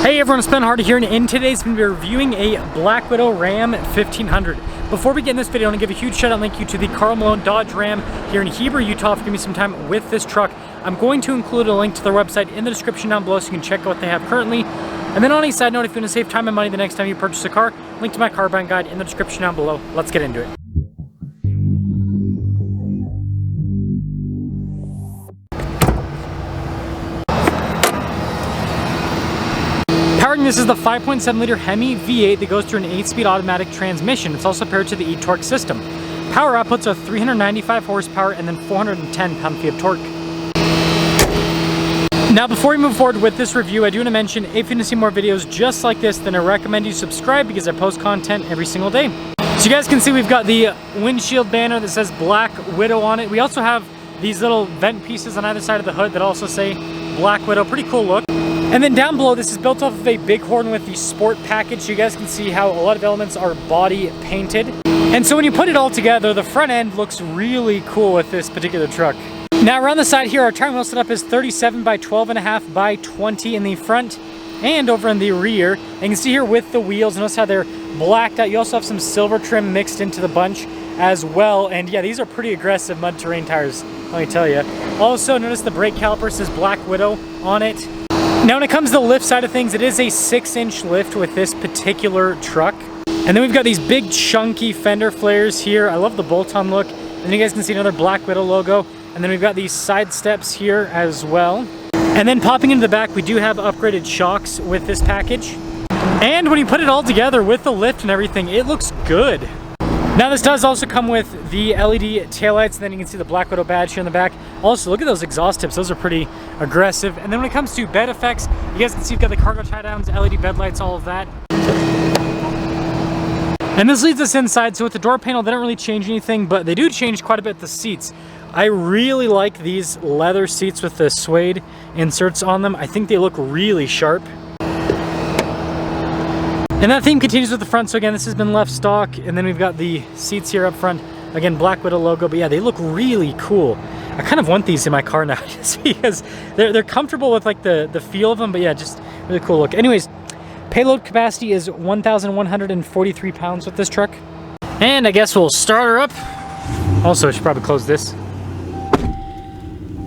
Hey everyone, it's Ben Hardy here, and in today's video we're reviewing a Black Widow Ram 1500. Before we get in this video, I want to give a huge shout out and thank you to the Karl Malone Dodge Ram here in Heber, Utah for giving me some time with this truck. I'm going to include a link to their website in the description down below so you can check out what they have currently. And then on a side note, if you want to save time and money the next time you purchase a car, link to my car buying guide in the description down below. Let's get into it. Powering this is the 5.7 liter Hemi V8 that goes through an 8-speed automatic transmission. It's also paired to the eTorque system. Power outputs are 395 horsepower and then 410 pound-feet of torque. Now before we move forward with this review, I do want to mention if you want to see more videos just like this, then I recommend you subscribe because I post content every single day. So you guys can see we've got the windshield banner that says Black Widow on it. We also have these little vent pieces on either side of the hood that also say Black Widow. Pretty cool look. And then down below, this is built off of a Bighorn with the Sport package. So you guys can see how a lot of elements are body painted. And so when you put it all together, the front end looks really cool with this particular truck. Now around the side here, our tire wheel setup is 37 by 12.5 by 20 in the front and over in the rear. And you can see here with the wheels, notice how they're blacked out. You also have some silver trim mixed into the bunch as well. And yeah, these are pretty aggressive mud terrain tires, let me tell you. Also notice the brake caliper says Black Widow on it. Now when it comes to the lift side of things, it is a 6-inch lift with this particular truck. And then we've got these big chunky fender flares here. I love the bolt-on look. And you guys can see another Black Widow logo. And then we've got these side steps here as well. And then popping into the back, we do have upgraded shocks with this package. And when you put it all together with the lift and everything, it looks good. Now this does also come with the LED taillights, and then you can see the Black Widow badge here in the back. Also, look at those exhaust tips, those are pretty aggressive. And then when it comes to bed effects, you guys can see you've got the cargo tie downs, LED bed lights, all of that. And this leads us inside. So with the door panel, they don't really change anything, but they do change quite a bit the seats. I really like these leather seats with the suede inserts on them. I think they look really sharp. And that theme continues with the front. So again, this has been left stock, and then we've got the seats here up front. Again, Black Widow logo, but yeah, they look really cool. I kind of want these in my car now just because they're comfortable with like the feel of them, but yeah, just really cool look. Anyways, payload capacity is 1,143 pounds with this truck. And I guess we'll start her up. Also, I should probably close this.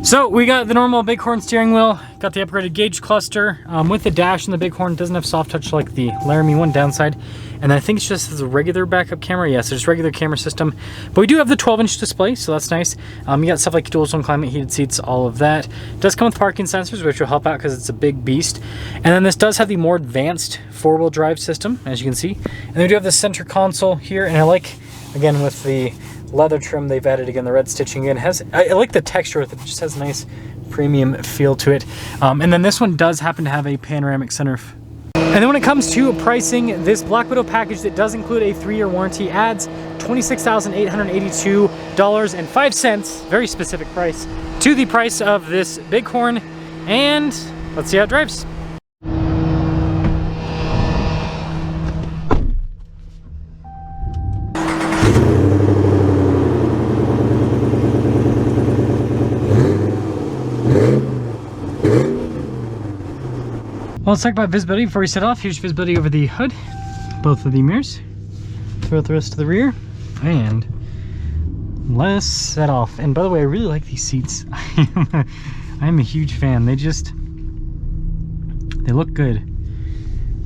So we got the normal Bighorn steering wheel, got the upgraded gauge cluster with the dash, and the Bighorn doesn't have soft touch like the Laramie one. Downside, and I think it's just a regular backup camera. Yes, it's regular camera system, but we do have the 12-inch display, so that's nice. You got stuff like dual zone climate, heated seats, all of that. It does come with parking sensors, which will help out because it's a big beast. And then this does have the more advanced 4-wheel drive system, as you can see. And we do have the center console here, and I like, again, with the leather trim they've added, again, the red stitching in. I like the texture with it. It just has a nice premium feel to it. And then this one does happen to have a panoramic sunroof. And then when it comes to pricing, this Black Widow package that does include a 3-year warranty adds $26,882.05, very specific price, to the price of this Bighorn. And let's see how it drives. Well, let's talk about visibility before we set off. Here's visibility over the hood, both of the mirrors, throughout the rest of the rear, and let's set off. And by the way, I really like these seats. I am a huge fan. They look good.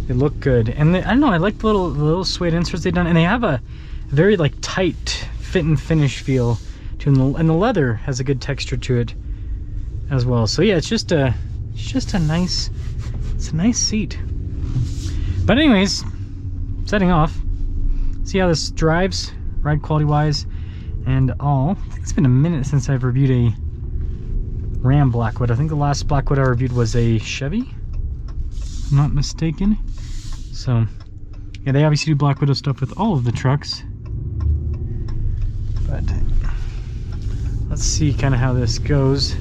They look good. And I don't know, I like the little suede inserts they've done, and they have a very like tight fit and finish feel to them, and the leather has a good texture to it as well. So yeah, it's just a nice. It's a nice seat. But anyways, setting off. See how this drives, ride quality wise and all. I think it's been a minute since I've reviewed a Ram Black Widow. I think the last Black Widow I reviewed was a Chevy, if I'm not mistaken. So yeah, they obviously do Black Widow stuff with all of the trucks. But let's see kind of how this goes.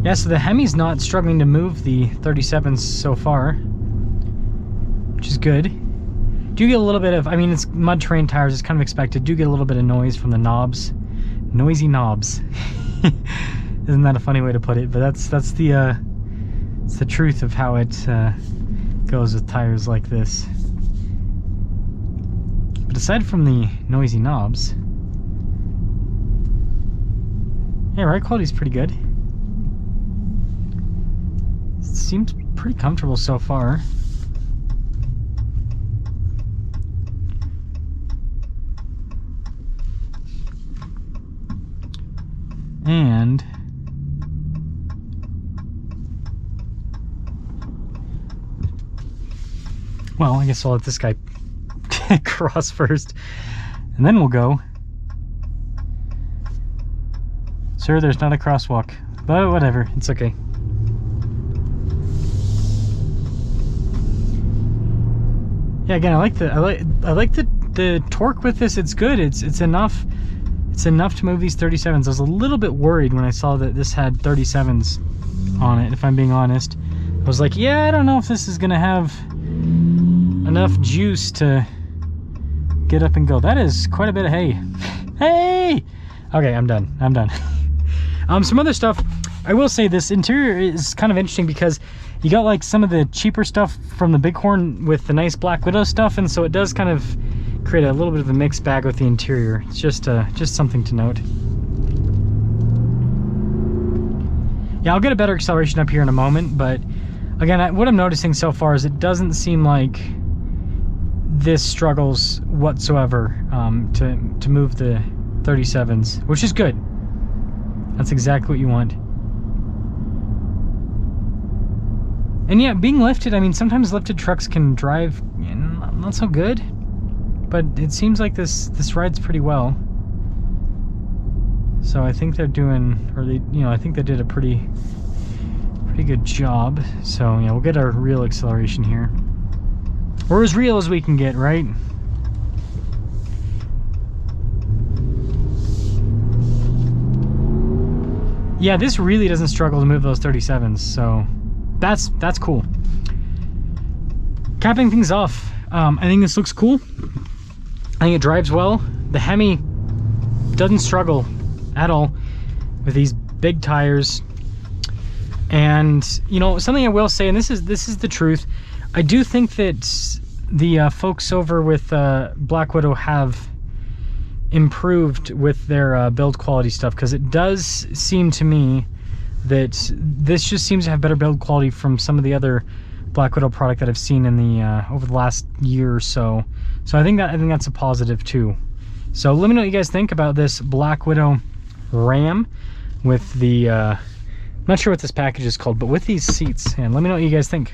Yeah, so the Hemi's not struggling to move the 37s so far, which is good. Do get a little bit of, I mean, it's mud terrain tires, it's kind of expected. Do get a little bit of noise from the knobs. Noisy knobs. Isn't that a funny way to put it? But that's the It's the truth of how it goes with tires like this. But aside from the noisy knobs, yeah, ride quality is pretty good. It seems pretty comfortable so far. And well, I guess I'll let this guy cross first, and then we'll go. Sir, there's not a crosswalk, but whatever, it's okay. Yeah, again, I like the torque with this. It's good. It's enough. It's enough to move these 37s. I was a little bit worried when I saw that this had 37s on it, if I'm being honest. I was like, yeah, I don't know if this is gonna have enough juice to get up and go. That is quite a bit of hay. Hey! Okay, I'm done. I'm done. Some other stuff. I will say this interior is kind of interesting because you got like some of the cheaper stuff from the Bighorn with the nice Black Widow stuff, and so it does kind of create a little bit of a mixed bag with the interior. It's just something to note. Yeah, I'll get a better acceleration up here in a moment, but again, what I'm noticing so far is it doesn't seem like this struggles whatsoever to move the 37s, which is good. That's exactly what you want. And yeah, being lifted, I mean, sometimes lifted trucks can drive not so good, but it seems like this rides pretty well. So I think they're doing, or they, I think they did a pretty good job. So yeah, we'll get our real acceleration here, or as real as we can get, right? Yeah, this really doesn't struggle to move those 37s, so that's cool. Capping things off, I think this looks cool. I think it drives well. The Hemi doesn't struggle at all with these big tires. And something I will say, and this is the truth, I do think that the folks over with Black Widow have improved with their build quality stuff, because it does seem to me that this just seems to have better build quality from some of the other Black Widow product that I've seen in the over the last year or so. So I think that's a positive too. So let me know what you guys think about this Black Widow Ram with the I'm not sure what this package is called, but with these seats, and let me know what you guys think.